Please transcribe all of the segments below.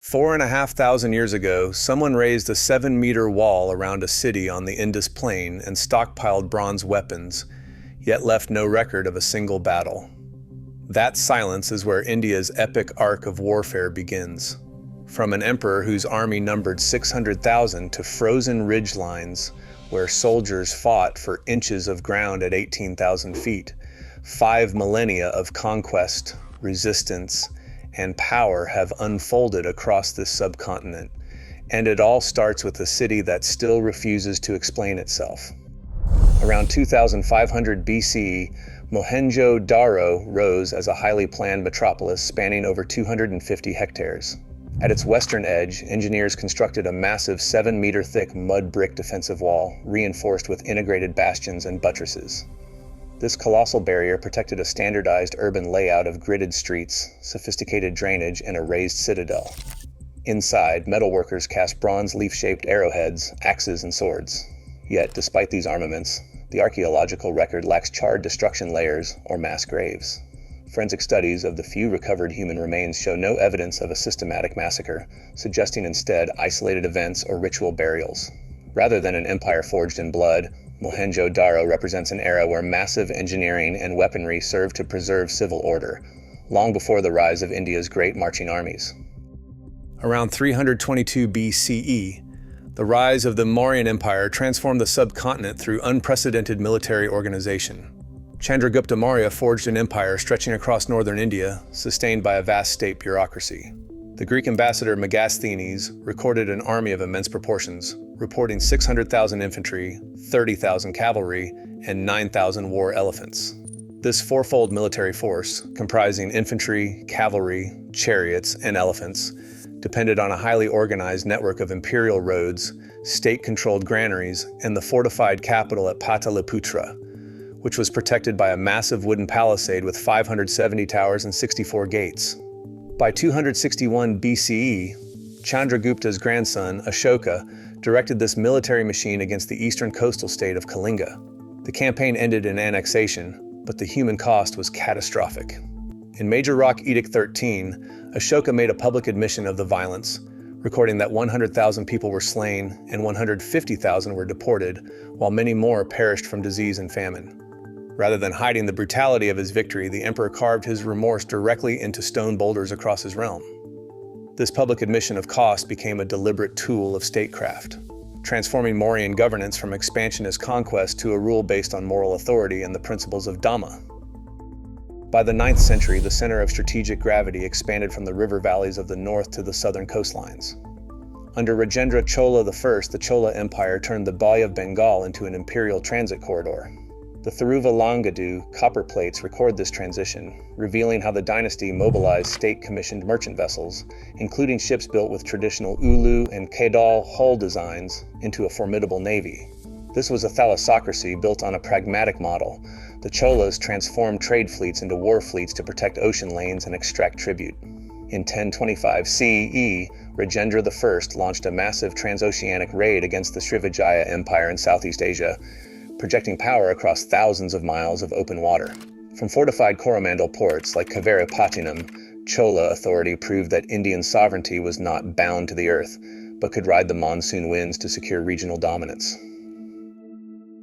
4,500 years ago, someone raised a 7-meter wall around a city on the Indus plain and stockpiled bronze weapons, yet left no record of a single battle. That silence is where India's epic arc of warfare begins. From an emperor whose army numbered 600,000 to frozen ridge lines where soldiers fought for inches of ground at 18,000 feet, 5 millennia of conquest, resistance, and power have unfolded across this subcontinent, and it all starts with a city that still refuses to explain itself. Around 2500 BCE, Mohenjo-Daro rose as a highly planned metropolis spanning over 250 hectares. At its western edge, engineers constructed a massive 7-meter-thick mud brick defensive wall, reinforced with integrated bastions and buttresses. This colossal barrier protected a standardized urban layout of gridded streets, sophisticated drainage, and a raised citadel. Inside, metalworkers cast bronze leaf-shaped arrowheads, axes, and swords. Yet, despite these armaments, the archaeological record lacks charred destruction layers or mass graves. Forensic studies of the few recovered human remains show no evidence of a systematic massacre, suggesting instead isolated events or ritual burials. Rather than an empire forged in blood, Mohenjo-Daro represents an era where massive engineering and weaponry served to preserve civil order, long before the rise of India's great marching armies. Around 322 BCE, the rise of the Mauryan Empire transformed the subcontinent through unprecedented military organization. Chandragupta Maurya forged an empire stretching across northern India, sustained by a vast state bureaucracy. The Greek ambassador Megasthenes recorded an army of immense proportions, reporting 600,000 infantry, 30,000 cavalry, and 9,000 war elephants. This fourfold military force, comprising infantry, cavalry, chariots, and elephants, depended on a highly organized network of imperial roads, state-controlled granaries, and the fortified capital at Pataliputra, which was protected by a massive wooden palisade with 570 towers and 64 gates. By 261 BCE, Chandragupta's grandson, Ashoka, directed this military machine against the eastern coastal state of Kalinga. The campaign ended in annexation, but the human cost was catastrophic. In Major Rock Edict 13, Ashoka made a public admission of the violence, recording that 100,000 people were slain and 150,000 were deported, while many more perished from disease and famine. Rather than hiding the brutality of his victory, the emperor carved his remorse directly into stone boulders across his realm. This public admission of cost became a deliberate tool of statecraft, transforming Mauryan governance from expansionist conquest to a rule based on moral authority and the principles of Dhamma. By the 9th century, the center of strategic gravity expanded from the river valleys of the north to the southern coastlines. Under Rajendra Chola I, the Chola Empire turned the Bay of Bengal into an imperial transit corridor. The Thiruvalangadu copper plates record this transition, revealing how the dynasty mobilized state-commissioned merchant vessels, including ships built with traditional Ulu and Kedal hull designs, into a formidable navy. This was a thalassocracy built on a pragmatic model. The Cholas transformed trade fleets into war fleets to protect ocean lanes and extract tribute. In 1025 CE, Rajendra I launched a massive transoceanic raid against the Srivijaya Empire in Southeast Asia, projecting power across thousands of miles of open water. From fortified Coromandel ports like Kavaripattinam, Chola authority proved that Indian sovereignty was not bound to the earth, but could ride the monsoon winds to secure regional dominance.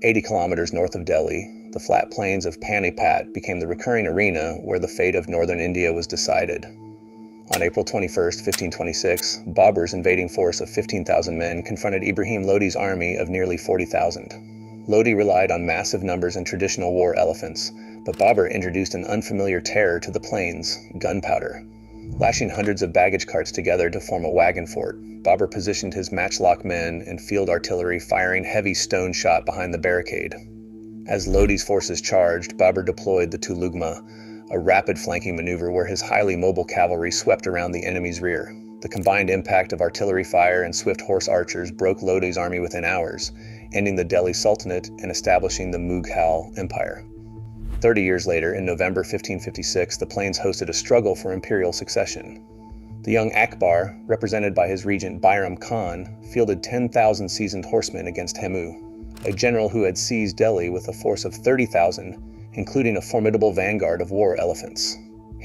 80 kilometers north of Delhi, the flat plains of Panipat became the recurring arena where the fate of northern India was decided. On April 21, 1526, Babur's invading force of 15,000 men confronted Ibrahim Lodi's army of nearly 40,000. Lodi relied on massive numbers and traditional war elephants, but Babur introduced an unfamiliar terror to the plains, gunpowder. Lashing hundreds of baggage carts together to form a wagon fort, Babur positioned his matchlock men and field artillery firing heavy stone shot behind the barricade. As Lodi's forces charged, Babur deployed the Tulugma, a rapid flanking maneuver where his highly mobile cavalry swept around the enemy's rear. The combined impact of artillery fire and swift horse archers broke Lodi's army within hours, ending the Delhi Sultanate and establishing the Mughal Empire. 30 years later, in November 1556, the plains hosted a struggle for imperial succession. The young Akbar, represented by his regent Bairam Khan, fielded 10,000 seasoned horsemen against Hemu, a general who had seized Delhi with a force of 30,000, including a formidable vanguard of war elephants.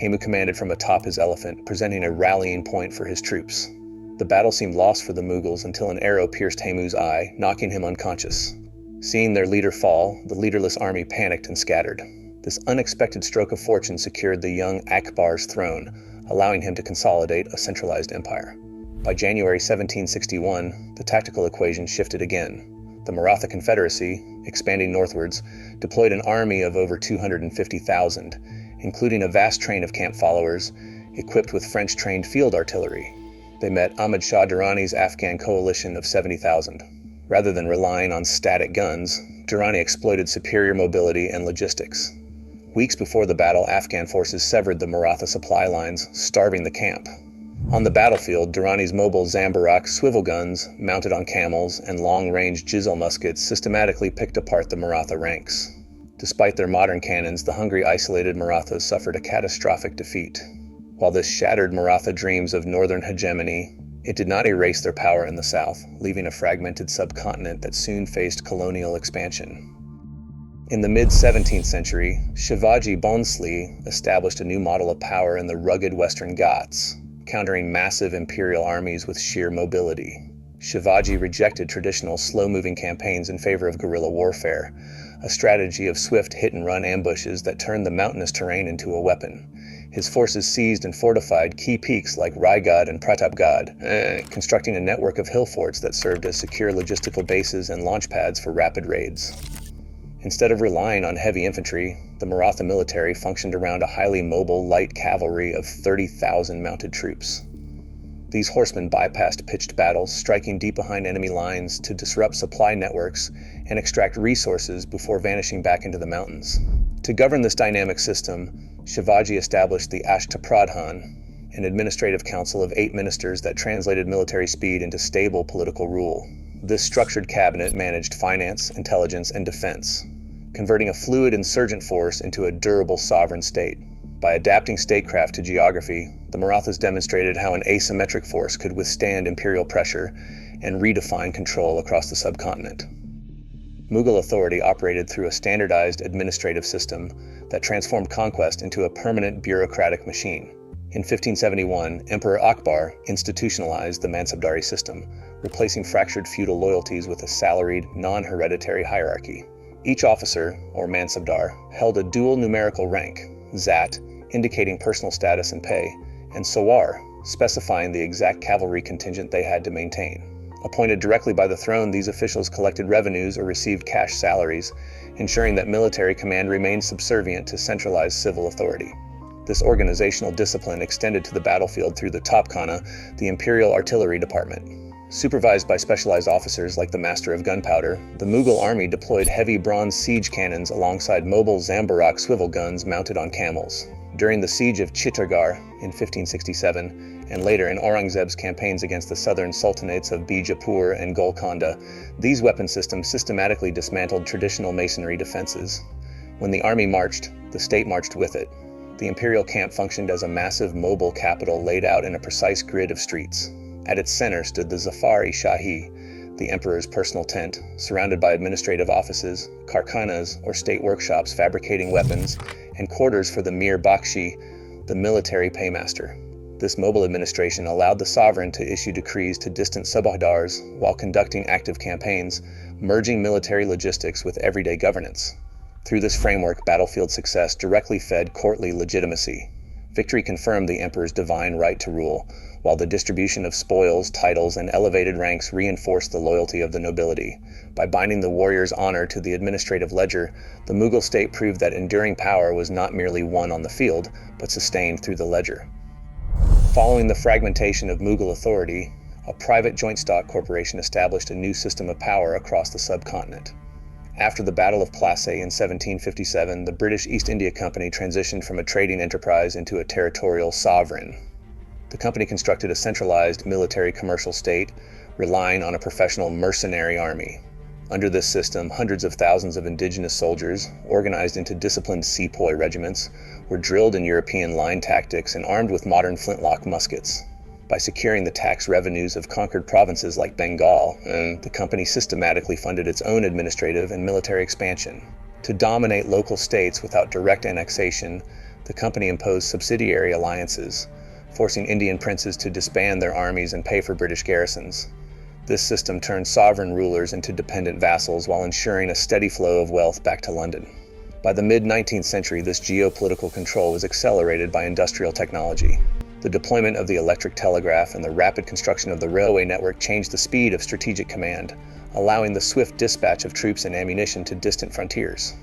Hemu commanded from atop his elephant, presenting a rallying point for his troops. The battle seemed lost for the Mughals until an arrow pierced Hamu's eye, knocking him unconscious. Seeing their leader fall, the leaderless army panicked and scattered. This unexpected stroke of fortune secured the young Akbar's throne, allowing him to consolidate a centralized empire. By January 1761, the tactical equation shifted again. The Maratha Confederacy, expanding northwards, deployed an army of over 250,000, including a vast train of camp followers, equipped with French-trained field artillery. They met Ahmad Shah Durrani's Afghan coalition of 70,000. Rather than relying on static guns, Durrani exploited superior mobility and logistics. Weeks before the battle, Afghan forces severed the Maratha supply lines, starving the camp. On the battlefield, Durrani's mobile Zambarak swivel guns, mounted on camels, and long-range Jizel muskets systematically picked apart the Maratha ranks. Despite their modern cannons, the hungry, isolated Marathas suffered a catastrophic defeat. While this shattered Maratha dreams of northern hegemony, it did not erase their power in the south, leaving a fragmented subcontinent that soon faced colonial expansion. In the mid-17th century, Shivaji Bhonsle established a new model of power in the rugged Western Ghats, countering massive imperial armies with sheer mobility. Shivaji rejected traditional slow-moving campaigns in favor of guerrilla warfare, a strategy of swift hit-and-run ambushes that turned the mountainous terrain into a weapon. His forces seized and fortified key peaks like Raigad and Pratapgarh, constructing a network of hill forts that served as secure logistical bases and launch pads for rapid raids. Instead of relying on heavy infantry, the Maratha military functioned around a highly mobile light cavalry of 30,000 mounted troops. These horsemen bypassed pitched battles, striking deep behind enemy lines to disrupt supply networks and extract resources before vanishing back into the mountains. To govern this dynamic system, Shivaji established the Ashtapradhan, an administrative council of 8 ministers that translated military speed into stable political rule. This structured cabinet managed finance, intelligence, and defense, converting a fluid insurgent force into a durable sovereign state. By adapting statecraft to geography, the Marathas demonstrated how an asymmetric force could withstand imperial pressure and redefine control across the subcontinent. Mughal authority operated through a standardized administrative system that transformed conquest into a permanent bureaucratic machine. In 1571, Emperor Akbar institutionalized the Mansabdari system, replacing fractured feudal loyalties with a salaried, non-hereditary hierarchy. Each officer, or Mansabdar, held a dual numerical rank, Zat, indicating personal status and pay, and Sawar, specifying the exact cavalry contingent they had to maintain. Appointed directly by the throne, these officials collected revenues or received cash salaries, ensuring that military command remained subservient to centralized civil authority. This organizational discipline extended to the battlefield through the Topkhana, the Imperial Artillery Department. Supervised by specialized officers like the Master of Gunpowder, the Mughal army deployed heavy bronze siege cannons alongside mobile Zambarak swivel guns mounted on camels. During the siege of Chittorgarh in 1567, and later in Aurangzeb's campaigns against the southern sultanates of Bijapur and Golconda, these weapon systems systematically dismantled traditional masonry defenses. When the army marched, the state marched with it. The imperial camp functioned as a massive mobile capital laid out in a precise grid of streets. At its center stood the Zafar-e-Shahi, the emperor's personal tent, surrounded by administrative offices, karkhanas or state workshops fabricating weapons, and quarters for the Mir Bakshi, the military paymaster. This mobile administration allowed the sovereign to issue decrees to distant subahdars while conducting active campaigns, merging military logistics with everyday governance. Through this framework, battlefield success directly fed courtly legitimacy. Victory confirmed the emperor's divine right to rule, while the distribution of spoils, titles, and elevated ranks reinforced the loyalty of the nobility. By binding the warrior's honor to the administrative ledger, the Mughal state proved that enduring power was not merely won on the field, but sustained through the ledger. Following the fragmentation of Mughal authority, a private joint stock corporation established a new system of power across the subcontinent. After the Battle of Plassey in 1757, the British East India Company transitioned from a trading enterprise into a territorial sovereign. The company constructed a centralized military commercial state, relying on a professional mercenary army. Under this system, hundreds of thousands of indigenous soldiers, organized into disciplined sepoy regiments, were drilled in European line tactics and armed with modern flintlock muskets. By securing the tax revenues of conquered provinces like Bengal, the company systematically funded its own administrative and military expansion. To dominate local states without direct annexation, the company imposed subsidiary alliances, forcing Indian princes to disband their armies and pay for British garrisons. This system turned sovereign rulers into dependent vassals while ensuring a steady flow of wealth back to London. By the mid-19th century, this geopolitical control was accelerated by industrial technology. The deployment of the electric telegraph and the rapid construction of the railway network changed the speed of strategic command, allowing the swift dispatch of troops and ammunition to distant frontiers.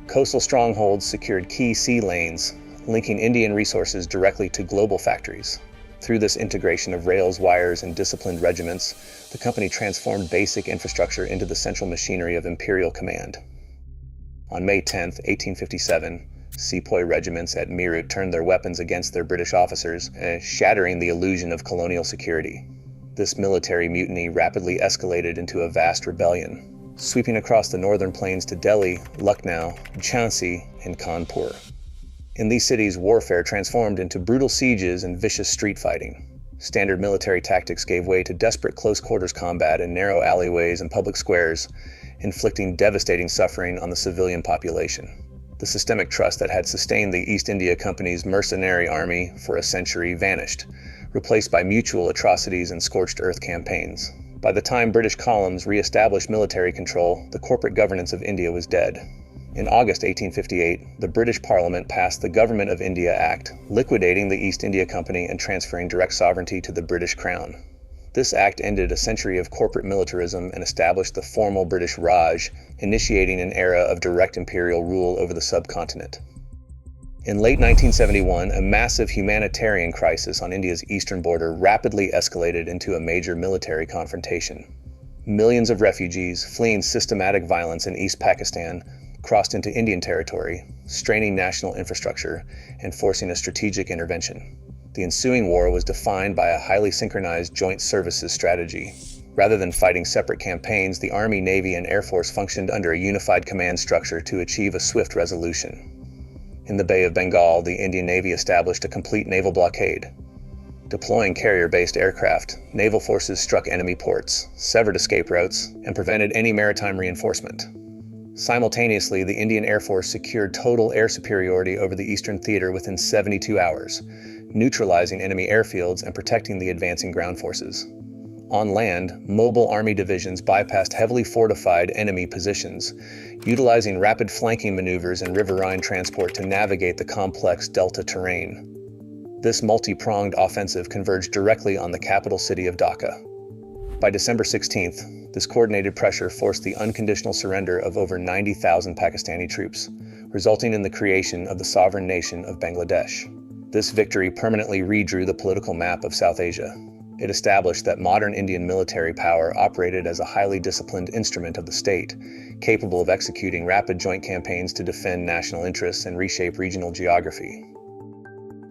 Coastal strongholds secured key sea lanes, linking Indian resources directly to global factories. Through this integration of rails, wires, and disciplined regiments, the company transformed basic infrastructure into the central machinery of imperial command. On May 10, 1857, sepoy regiments at Meerut turned their weapons against their British officers, shattering the illusion of colonial security. This military mutiny rapidly escalated into a vast rebellion, sweeping across the northern plains to Delhi, Lucknow, Jhansi, and Kanpur. In these cities, warfare transformed into brutal sieges and vicious street fighting. Standard military tactics gave way to desperate close-quarters combat in narrow alleyways and public squares, inflicting devastating suffering on the civilian population. The systemic trust that had sustained the East India Company's mercenary army for a century vanished, replaced by mutual atrocities and scorched earth campaigns. By the time British columns re-established military control, the corporate governance of India was dead. In August 1858, the British Parliament passed the Government of India Act, liquidating the East India Company and transferring direct sovereignty to the British Crown. This act ended a century of corporate militarism and established the formal British Raj, initiating an era of direct imperial rule over the subcontinent. In late 1971, a massive humanitarian crisis on India's eastern border rapidly escalated into a major military confrontation. Millions of refugees, fleeing systematic violence in East Pakistan, crossed into Indian territory, straining national infrastructure and forcing a strategic intervention. The ensuing war was defined by a highly synchronized joint services strategy. Rather than fighting separate campaigns, the Army, Navy, and Air Force functioned under a unified command structure to achieve a swift resolution. In the Bay of Bengal, the Indian Navy established a complete naval blockade. Deploying carrier-based aircraft, naval forces struck enemy ports, severed escape routes, and prevented any maritime reinforcement. Simultaneously, the Indian Air Force secured total air superiority over the Eastern Theater within 72 hours, neutralizing enemy airfields and protecting the advancing ground forces. On land, mobile army divisions bypassed heavily fortified enemy positions, utilizing rapid flanking maneuvers and riverine transport to navigate the complex delta terrain. This multi-pronged offensive converged directly on the capital city of Dhaka. By December 16th, this coordinated pressure forced the unconditional surrender of over 90,000 Pakistani troops, resulting in the creation of the sovereign nation of Bangladesh. This victory permanently redrew the political map of South Asia. It established that modern Indian military power operated as a highly disciplined instrument of the state, capable of executing rapid joint campaigns to defend national interests and reshape regional geography.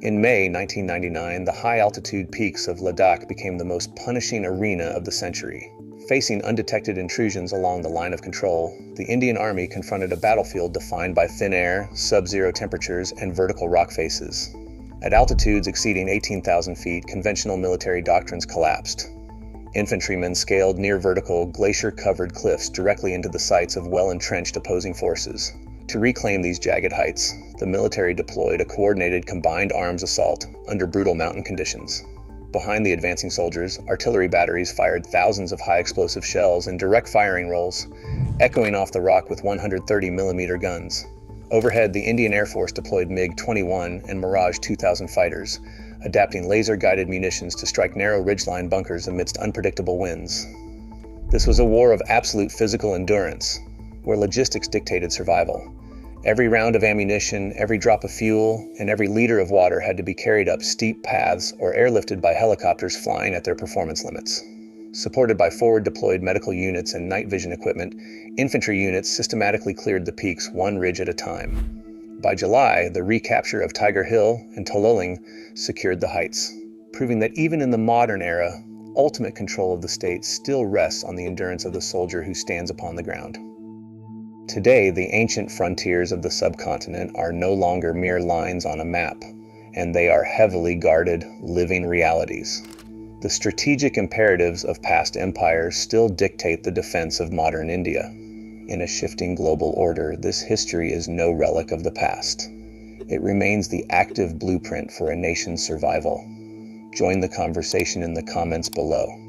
In May 1999, the high-altitude peaks of Ladakh became the most punishing arena of the century. Facing undetected intrusions along the line of control, the Indian Army confronted a battlefield defined by thin air, sub-zero temperatures, and vertical rock faces. At altitudes exceeding 18,000 feet, conventional military doctrines collapsed. Infantrymen scaled near-vertical, glacier-covered cliffs directly into the sights of well-entrenched opposing forces. To reclaim these jagged heights, the military deployed a coordinated combined arms assault under brutal mountain conditions. Behind the advancing soldiers, artillery batteries fired thousands of high-explosive shells in direct firing roles, echoing off the rock with 130mm guns. Overhead, the Indian Air Force deployed MiG-21 and Mirage 2000 fighters, adapting laser-guided munitions to strike narrow ridgeline bunkers amidst unpredictable winds. This was a war of absolute physical endurance, where logistics dictated survival. Every round of ammunition, every drop of fuel, and every liter of water had to be carried up steep paths or airlifted by helicopters flying at their performance limits. Supported by forward-deployed medical units and night vision equipment, infantry units systematically cleared the peaks one ridge at a time. By July, the recapture of Tiger Hill and Tololing secured the heights, proving that even in the modern era, ultimate control of the state still rests on the endurance of the soldier who stands upon the ground. Today, the ancient frontiers of the subcontinent are no longer mere lines on a map, and they are heavily guarded, living realities. The strategic imperatives of past empires still dictate the defense of modern India. In a shifting global order, this history is no relic of the past. It remains the active blueprint for a nation's survival. Join the conversation in the comments below.